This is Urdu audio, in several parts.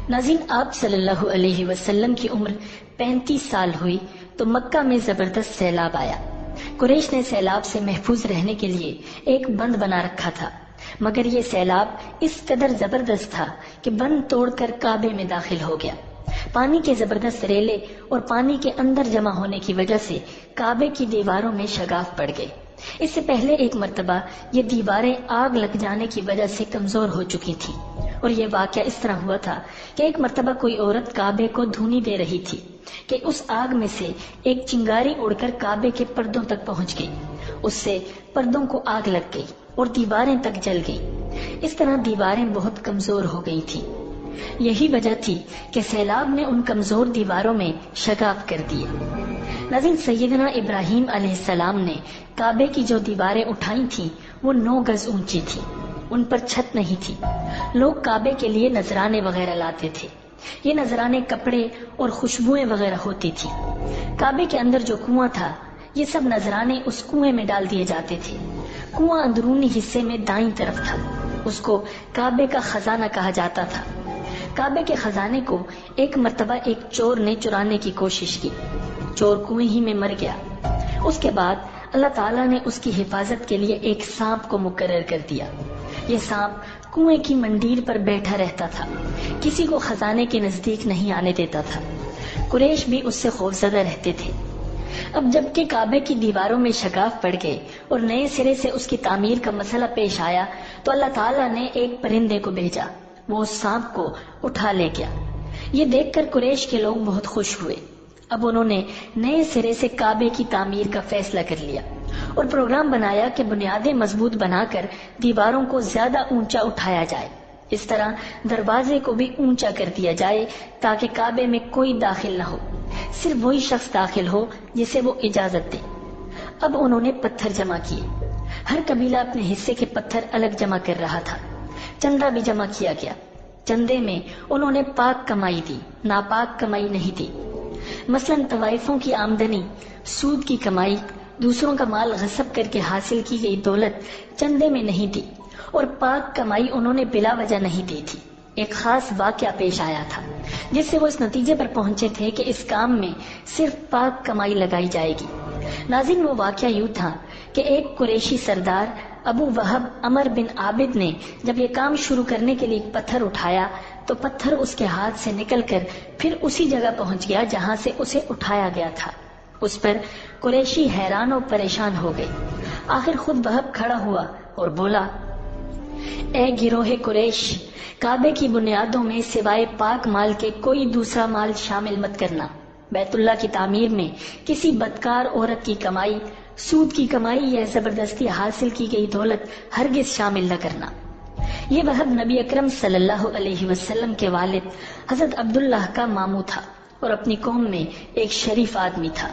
ناظرین، آپ صلی اللہ علیہ وسلم کی عمر 35 سال ہوئی تو مکہ میں زبردست سیلاب آیا۔ قریش نے سیلاب سے محفوظ رہنے کے لیے ایک بند بنا رکھا تھا، مگر یہ سیلاب اس قدر زبردست تھا کہ بند توڑ کر کعبے میں داخل ہو گیا۔ پانی کے زبردست ریلے اور پانی کے اندر جمع ہونے کی وجہ سے کعبے کی دیواروں میں شگاف پڑ گئے۔ اس سے پہلے ایک مرتبہ یہ دیواریں آگ لگ جانے کی وجہ سے کمزور ہو چکی تھیں، اور یہ واقعہ اس طرح ہوا تھا کہ ایک مرتبہ کوئی عورت کعبے کو دھونی دے رہی تھی کہ اس آگ میں سے ایک چنگاری اڑ کر کعبے کے پردوں تک پہنچ گئی۔ اس سے پردوں کو آگ لگ گئی اور دیواریں تک جل گئی۔ اس طرح دیواریں بہت کمزور ہو گئی تھیں۔ یہی وجہ تھی کہ سیلاب نے ان کمزور دیواروں میں شگاف کر دیے۔ ناظرین، سیدنا ابراہیم علیہ السلام نے کعبے کی جو دیواریں اٹھائی تھیں وہ 9 گز اونچی تھی، ان پر چھت نہیں تھی۔ لوگ کعبے کے لیے نذرانے وغیرہ لاتے تھے۔ یہ نذرانے کپڑے اور خوشبوئیں وغیرہ ہوتی تھی۔ کعبے کے اندر جو کنواں تھا، یہ سب نذرانے اس کنویں میں ڈال دیے جاتے تھے۔ کنواں اندرونی حصے میں دائیں طرف تھا، اس کو کعبے کا خزانہ کہا جاتا تھا۔ کعبے کے خزانے کو ایک مرتبہ ایک چور نے چرانے کی کوشش کی، چور کنویں ہی میں مر گیا۔ اس کے بعد اللہ تعالیٰ نے اس کی حفاظت کے لیے ایک سانپ کو مقرر کر دیا۔ یہ سانپ کنویں کی منڈیر پر بیٹھا رہتا تھا، کسی کو خزانے کے نزدیک نہیں آنے دیتا تھا۔ قریش بھی اس سے خوفزدہ رہتے تھے۔ اب جب کہ کعبے کی دیواروں میں شگاف پڑ گئے اور نئے سرے سے اس کی تعمیر کا مسئلہ پیش آیا تو اللہ تعالیٰ نے ایک پرندے کو بھیجا، وہ اس سانپ کو اٹھا لے گیا۔ یہ دیکھ کر قریش کے لوگ بہت خوش ہوئے۔ اب انہوں نے نئے سرے سے کعبے کی تعمیر کا فیصلہ کر لیا اور پروگرام بنایا کہ بنیادیں مضبوط بنا کر دیواروں کو زیادہ اونچا اٹھایا جائے۔ اس طرح دروازے کو بھی اونچا کر دیا جائے تاکہ کعبے میں کوئی داخل نہ ہو، صرف وہی شخص داخل ہو جسے وہ اجازت دے۔ اب انہوں نے پتھر جمع کیے، ہر قبیلہ اپنے حصے کے پتھر الگ جمع کر رہا تھا۔ چندہ بھی جمع کیا گیا۔ چندے میں انہوں نے پاک کمائی دی، ناپاک کمائی نہیں دی۔ مثلاً طوائفوں کی آمدنی، سود کی کمائی، دوسروں کا مال غصب کر کے حاصل کی گئی دولت چندے میں نہیں دی، اور پاک کمائی انہوں نے بلا وجہ نہیں دی تھی۔ ایک خاص واقعہ پیش آیا تھا جس سے وہ اس نتیجے پر پہنچے تھے کہ اس کام میں صرف پاک کمائی لگائی جائے گی۔ ناظرین، وہ واقعہ یوں تھا کہ ایک قریشی سردار ابو وہب عمر بن عابد نے جب یہ کام شروع کرنے کے لیے ایک پتھر اٹھایا تو پتھر اس کے ہاتھ سے نکل کر پھر اسی جگہ پہنچ گیا جہاں سے اسے اٹھایا گیا تھا۔ اس پر قریشی حیران و پریشان ہو گئے۔ آخر خود وہب کھڑا ہوا اور بولا، اے گروہ قریش، کعبے کی بنیادوں میں سوائے پاک مال کے کوئی دوسرا مال شامل مت کرنا۔ بیت اللہ کی تعمیر میں کسی بدکار عورت کی کمائی، سود کی کمائی یا زبردستی حاصل کی گئی دولت ہرگز شامل نہ کرنا۔ یہ وہب نبی اکرم صلی اللہ علیہ وسلم کے والد حضرت عبداللہ کا ماموں تھا اور اپنی قوم میں ایک شریف آدمی تھا۔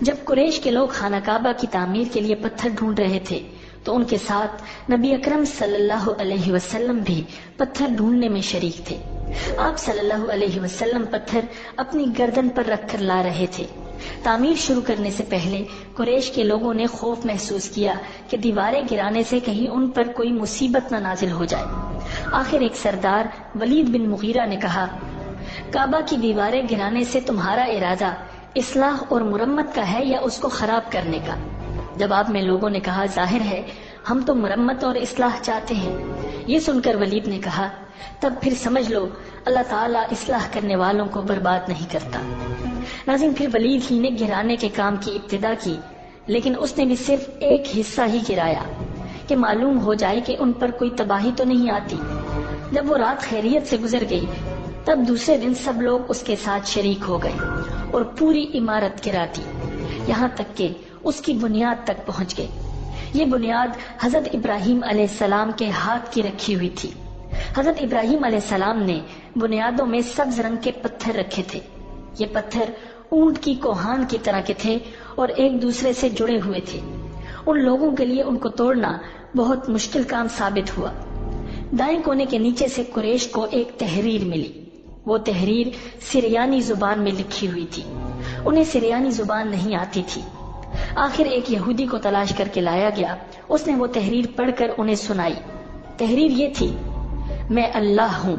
جب قریش کے لوگ خانہ کعبہ کی تعمیر کے لیے پتھر ڈھونڈ رہے تھے تو ان کے ساتھ نبی اکرم صلی اللہ علیہ وسلم بھی پتھر ڈھونڈنے میں شریک تھے۔ آپ صلی اللہ علیہ وسلم پتھر اپنی گردن پر رکھ کر لا رہے تھے۔ تعمیر شروع کرنے سے پہلے قریش کے لوگوں نے خوف محسوس کیا کہ دیواریں گرانے سے کہیں ان پر کوئی مصیبت نہ نازل ہو جائے۔ آخر ایک سردار ولید بن مغیرہ نے کہا، کعبہ کی دیواریں گرانے سے تمہارا ارادہ اصلاح اور مرمت کا ہے یا اس کو خراب کرنے کا؟ جواب میں لوگوں نے کہا، ظاہر ہے ہم تو مرمت اور اصلاح چاہتے ہیں۔ یہ سن کر ولید نے کہا، تب پھر سمجھ لو اللہ تعالیٰ اصلاح کرنے والوں کو برباد نہیں کرتا۔ ناظرین، پھر ولید ہی نے گرانے کے کام کی ابتدا کی، لیکن اس نے بھی صرف ایک حصہ ہی گرایا کہ معلوم ہو جائے کہ ان پر کوئی تباہی تو نہیں آتی۔ جب وہ رات خیریت سے گزر گئی تب دوسرے دن سب لوگ اس کے ساتھ شریک ہو گئے اور پوری عمارت گرا دی، یہاں تک کہ اس کی بنیاد تک پہنچ گئے۔ یہ بنیاد حضرت ابراہیم علیہ السلام کے ہاتھ کی رکھی ہوئی تھی۔ حضرت ابراہیم علیہ السلام نے بنیادوں میں سبز رنگ کے پتھر رکھے تھے۔ یہ پتھر اونٹ کی کوہان کی طرح کے تھے اور ایک دوسرے سے جڑے ہوئے تھے۔ ان لوگوں کے لیے ان کو توڑنا بہت مشکل کام ثابت ہوا۔ دائیں کونے کے نیچے سے قریش کو ایک تحریر ملی۔ وہ تحریر سریانی زبان میں لکھی ہوئی تھی۔ انہیں سریانی زبان نہیں آتی تھی۔ آخر ایک یہودی کو تلاش کر کے لایا گیا، اس نے وہ تحریر پڑھ کر انہیں سنائی۔ تحریر یہ تھی، میں اللہ ہوں،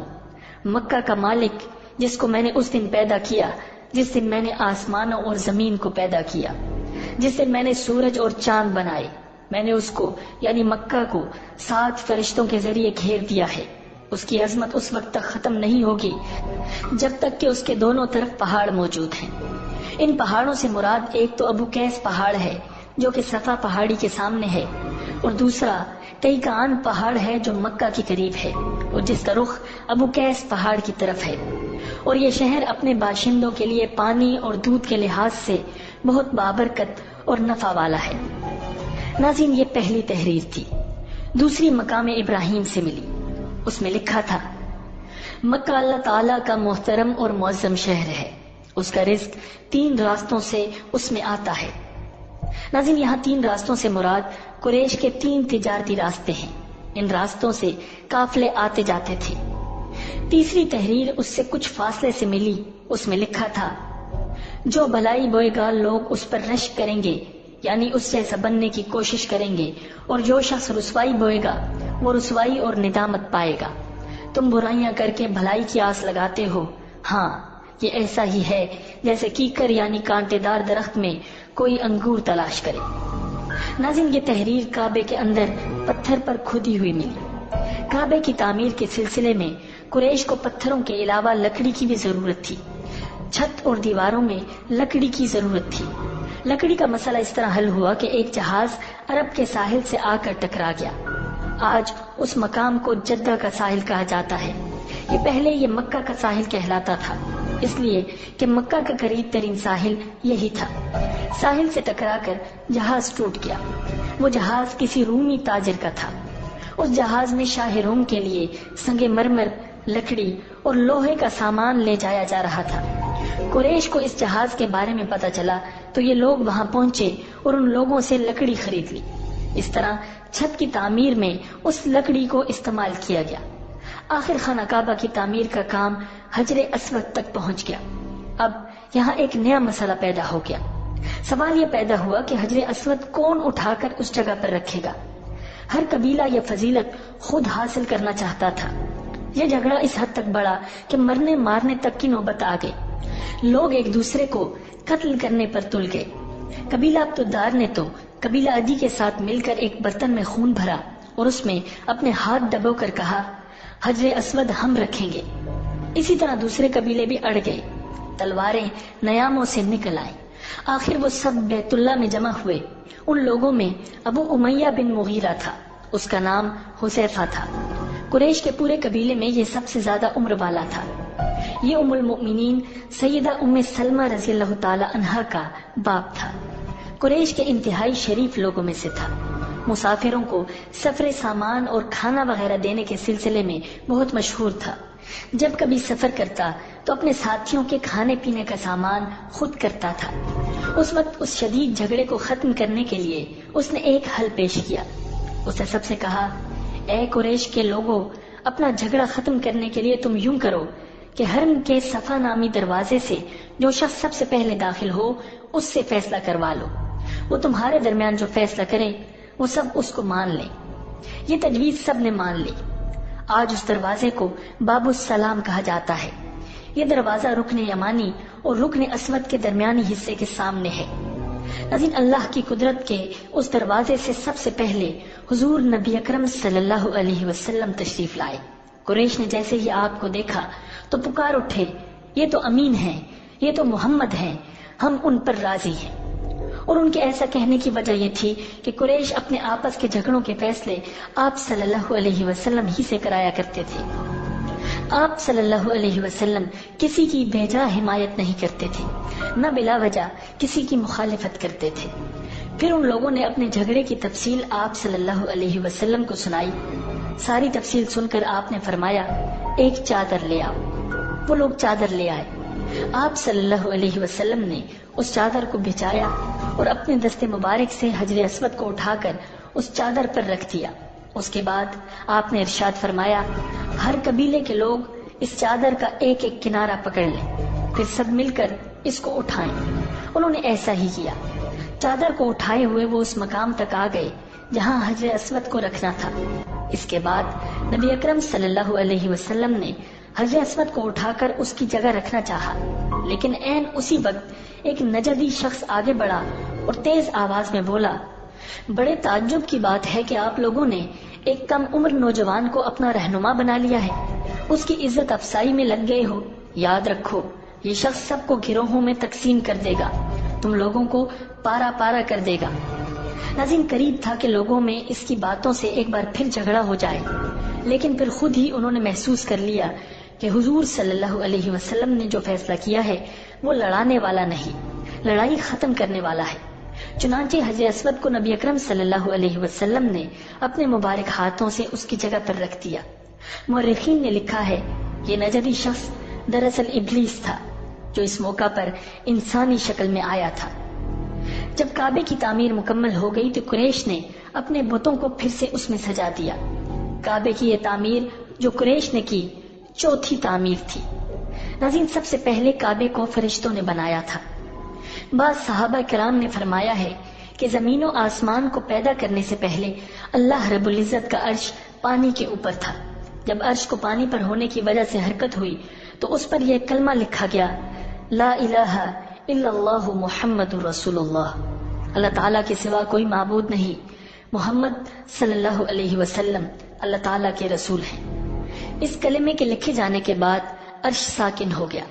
مکہ کا مالک جس کو میں نے اس دن پیدا کیا جس دن میں نے آسمانوں اور زمین کو پیدا کیا، جس دن میں نے سورج اور چاند بنائے، میں نے اس کو یعنی مکہ کو 7 فرشتوں کے ذریعے گھیر دیا ہے۔ اس کی عظمت اس وقت تک ختم نہیں ہوگی جب تک کہ اس کے دونوں طرف پہاڑ موجود ہیں۔ ان پہاڑوں سے مراد ایک تو ابو قیس پہاڑ ہے جو کہ صفا پہاڑی کے سامنے ہے، اور دوسرا تیکان پہاڑ ہے جو مکہ کے قریب ہے اور جس کا رخ ابو قیس پہاڑ کی طرف ہے، اور یہ شہر اپنے باشندوں کے لیے پانی اور دودھ کے لحاظ سے بہت بابرکت اور نفع والا ہے۔ ناظرین، یہ پہلی تحریر تھی۔ دوسری مقام ابراہیم سے ملی، اس میں لکھا تھا مکہ اللہ تعالیٰ کا محترم اور معظم شہر ہے، اس کا رزق 3 راستوں سے اس میں آتا ہے۔ ناظرین، یہاں 3 راستوں سے مراد قریش کے 3 تجارتی راستے ہیں، ان راستوں سے قافلے آتے جاتے تھے۔ تیسری تحریر اس سے کچھ فاصلے سے ملی، اس میں لکھا تھا جو بھلائی بوئے گا لوگ اس پر رشک کریں گے، یعنی اس جیسا بننے کی کوشش کریں گے، اور جو شخص رسوائی بوئے گا وہ رسوائی اور ندامت پائے گا۔ تم برائیاں کر کے بھلائی کی آس لگاتے ہو، ہاں یہ ایسا ہی ہے جیسے کیکر یعنی کانٹے دار درخت میں کوئی انگور تلاش کرے۔ ناظرین، یہ تحریر کعبے کے اندر پتھر پر کھدی ہوئی ملی۔ کعبے کی تعمیر کے سلسلے میں قریش کو پتھروں کے علاوہ لکڑی کی بھی ضرورت تھی، چھت اور دیواروں میں لکڑی کی ضرورت تھی۔ لکڑی کا مسئلہ اس طرح حل ہوا کہ ایک جہاز عرب کے ساحل سے آ کر ٹکرا گیا۔ آج اس مقام کو جدہ کا ساحل کہا جاتا ہے، یہ پہلے یہ مکہ کا ساحل کہلاتا تھا، اس لیے کہ مکہ کا قریب ترین ساحل یہی تھا۔ ساحل سے ٹکرا کر جہاز ٹوٹ گیا۔ وہ جہاز کسی رومی تاجر کا تھا۔ اس جہاز میں شاہ روم کے لیے سنگ مرمر، لکڑی اور لوہے کا سامان لے جایا جا رہا تھا۔ قریش کو اس جہاز کے بارے میں پتہ چلا تو یہ لوگ وہاں پہنچے اور ان لوگوں سے لکڑی خرید لی۔ اس طرح چھت کی تعمیر میں اس لکڑی کو استعمال کیا گیا۔ آخر خانہ کعبہ کی تعمیر کا کام حجر اسود تک پہنچ گیا۔ اب یہاں ایک نیا مسئلہ پیدا ہو گیا۔ سوال یہ پیدا ہوا کہ حجر اسود کون اٹھا کر اس جگہ پر رکھے گا؟ ہر قبیلہ یہ فضیلت خود حاصل کرنا چاہتا تھا۔ یہ جھگڑا اس حد تک بڑھا کہ مرنے مارنے تک کی نوبت آ گئی۔ لوگ ایک دوسرے کو قتل کرنے پر تل گئے۔ قبیلہ عبدالدار نے تو قبیلہ عدی کے ساتھ مل کر ایک برتن میں خون بھرا اور اس میں اپنے ہاتھ ڈبو کر کہا حجر اسود ہم رکھیں گے۔ اسی طرح دوسرے قبیلے بھی اڑ گئے، تلواریں نیاموں سے نکل آئیں۔ آخر وہ سب بیت اللہ میں جمع ہوئے۔ ان لوگوں میں ابو امیہ بن مغیرہ تھا، اس کا نام حذیفہ تھا۔ قریش کے پورے قبیلے میں یہ سب سے زیادہ عمر والا تھا۔ یہ ام المؤمنین سیدہ ام سلمہ رضی اللہ تعالی عنہا کا باپ تھا۔ قریش کے انتہائی شریف لوگوں میں سے تھا۔ مسافروں کو سفر سامان اور کھانا وغیرہ دینے کے سلسلے میں بہت مشہور تھا۔ جب کبھی سفر کرتا تو اپنے ساتھیوں کے کھانے پینے کا سامان خود کرتا تھا۔ اس وقت اس شدید جھگڑے کو ختم کرنے کے لیے اس نے ایک حل پیش کیا۔ اس نے سب سے کہا، اے قریش کے لوگوں، اپنا جھگڑا ختم کرنے کے لیے تم یوں کرو کہ حرم کے صفا نامی دروازے سے جو شخص سب سے پہلے داخل ہو اس سے فیصلہ کروا لو۔ وہ تمہارے درمیان جو فیصلہ کرے وہ سب اس کو مان لیں۔ یہ تجویز سب نے مان لی۔ آج اس دروازے کو باب السلام کہا جاتا ہے۔ یہ دروازہ رکن یمانی اور رکن اسود کے درمیانی حصے کے سامنے ہے۔ ناظرین، اللہ کی قدرت کے اس دروازے سے سب سے پہلے حضور نبی اکرم صلی اللہ علیہ وسلم تشریف لائے۔ قریش نے جیسے ہی آپ کو دیکھا تو پکار اٹھے، یہ تو امین ہیں، یہ تو محمد ہیں، ہم ان پر راضی ہیں۔ اور ان کے ایسا کہنے کی وجہ یہ تھی کہ قریش اپنے آپس کے جھگڑوں کے فیصلے آپ صلی اللہ علیہ وسلم ہی سے کرایا کرتے تھے۔ آپ صلی اللہ علیہ وسلم کسی کی بے جا حمایت نہیں کرتے تھے، نہ بلا وجہ کسی کی مخالفت کرتے تھے۔ پھر ان لوگوں نے اپنے جھگڑے کی تفصیل آپ صلی اللہ علیہ وسلم کو سنائی۔ ساری تفصیل سن کر آپ نے فرمایا، ایک چادر لے آؤ۔ وہ لوگ چادر لے آئے۔ آپ صلی اللہ علیہ وسلم نے اس چادر کو بچھایا اور اپنے دست مبارک سے حجر اسود کو اٹھا کر اس چادر پر رکھ دیا۔ اس کے بعد آپ نے ارشاد فرمایا، ہر قبیلے کے لوگ اس چادر کا ایک ایک کنارہ پکڑ لیں، پھر سب مل کر اس کو اٹھائیں۔ انہوں نے ایسا ہی کیا۔ چادر کو اٹھائے ہوئے وہ اس مقام تک آ گئے جہاں حجر اسود کو رکھنا تھا۔ اس کے بعد نبی اکرم صلی اللہ علیہ وسلم نے حجر اسود کو اٹھا کر اس کی جگہ رکھنا چاہا، لیکن عین اسی وقت ایک نجدی شخص آگے بڑھا اور تیز آواز میں بولا، بڑے تعجب کی بات ہے کہ آپ لوگوں نے ایک کم عمر نوجوان کو اپنا رہنما بنا لیا ہے، اس کی عزت افزائی میں لگ گئے ہو۔ یاد رکھو، یہ شخص سب کو گروہوں میں تقسیم کر دے گا، تم لوگوں کو پارا پارا کر دے گا۔ ناظرین، قریب تھا کہ لوگوں میں اس کی باتوں سے ایک بار پھر جھگڑا ہو جائے، لیکن پھر خود ہی انہوں نے محسوس کر لیا کہ حضور صلی اللہ علیہ وسلم نے جو فیصلہ کیا ہے وہ لڑانے والا نہیں، لڑائی ختم کرنے والا ہے۔ چنانچہ حجر اسود کو نبی اکرم صلی اللہ علیہ وسلم نے اپنے مبارک ہاتھوں سے اس کی جگہ پر رکھ دیا۔ مورخین نے لکھا ہے یہ نجدی شخص دراصل ابلیس تھا، جو اس موقع پر انسانی شکل میں آیا تھا۔ جب کعبے کی تعمیر مکمل ہو گئی تو قریش نے اپنے بتوں کو پھر سے اس میں سجا دیا۔ کعبے کی یہ تعمیر جو قریش نے کی، چوتھی تعمیر تھی۔ ناظرین، سب سے پہلے کعبے کو فرشتوں نے بنایا تھا۔ بعض صحابہ کرام نے فرمایا ہے کہ زمین و آسمان کو پیدا کرنے سے پہلے اللہ رب العزت کا عرش پانی کے اوپر تھا۔ جب عرش کو پانی پر ہونے کی وجہ سے حرکت ہوئی تو اس پر یہ کلمہ لکھا گیا، لا الہ الا اللہ محمد رسول اللہ، اللہ تعالیٰ کے سوا کوئی معبود نہیں، محمد صلی اللہ علیہ وسلم اللہ تعالیٰ کے رسول ہیں۔ اس کلمے کے لکھے جانے کے بعد عرش ساکن ہو گیا۔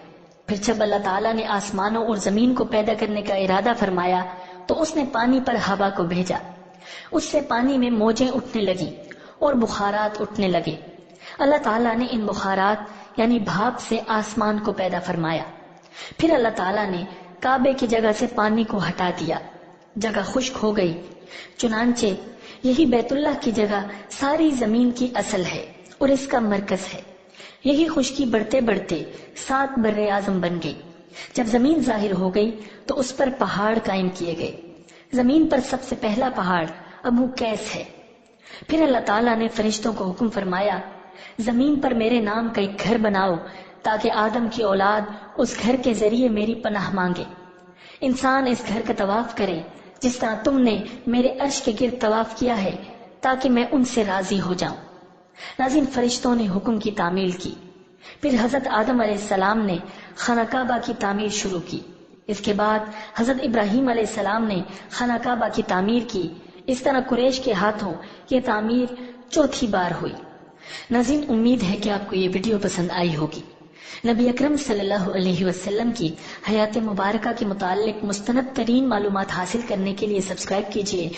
پھر جب اللہ تعالیٰ نے آسمانوں اور زمین کو پیدا کرنے کا ارادہ فرمایا تو اس نے پانی پر ہوا کو بھیجا، اس سے پانی میں موجیں اٹھنے لگیں اور بخارات اٹھنے لگے۔ اللہ تعالیٰ نے ان بخارات یعنی بھاپ سے آسمان کو پیدا فرمایا۔ پھر اللہ تعالیٰ نے کعبے کی جگہ سے پانی کو ہٹا دیا، جگہ خشک ہو گئی۔ چنانچہ یہی بیت اللہ کی جگہ ساری زمین کی اصل ہے اور اس کا مرکز ہے۔ یہی خشکی بڑھتے بڑھتے 7 بر اعظم بن گئی۔ جب زمین ظاہر ہو گئی تو اس پر پہاڑ قائم کیے گئے۔ زمین پر سب سے پہلا پہاڑ ابو قیس ہے۔ پھر اللہ تعالیٰ نے فرشتوں کو حکم فرمایا، زمین پر میرے نام کا ایک گھر بناؤ تاکہ آدم کی اولاد اس گھر کے ذریعے میری پناہ مانگے۔ انسان اس گھر کا طواف کرے جس طرح تم نے میرے عرش کے گرد طواف کیا ہے تاکہ میں ان سے راضی ہو جاؤں۔ ناظرین، فرشتوں نے حکم کی تعمیل کی۔ پھر حضرت آدم علیہ السلام نے خانہ کعبہ کی تعمیر شروع کی۔ اس کے بعد حضرت ابراہیم علیہ السلام نے خانہ کعبہ کی تعمیر کی۔ اس طرح قریش کے ہاتھوں یہ تعمیر چوتھی بار ہوئی۔ ناظرین، امید ہے کہ آپ کو یہ ویڈیو پسند آئی ہوگی۔ نبی اکرم صلی اللہ علیہ وسلم کی حیات مبارکہ کے متعلق مستند ترین معلومات حاصل کرنے کے لیے سبسکرائب کیجیے۔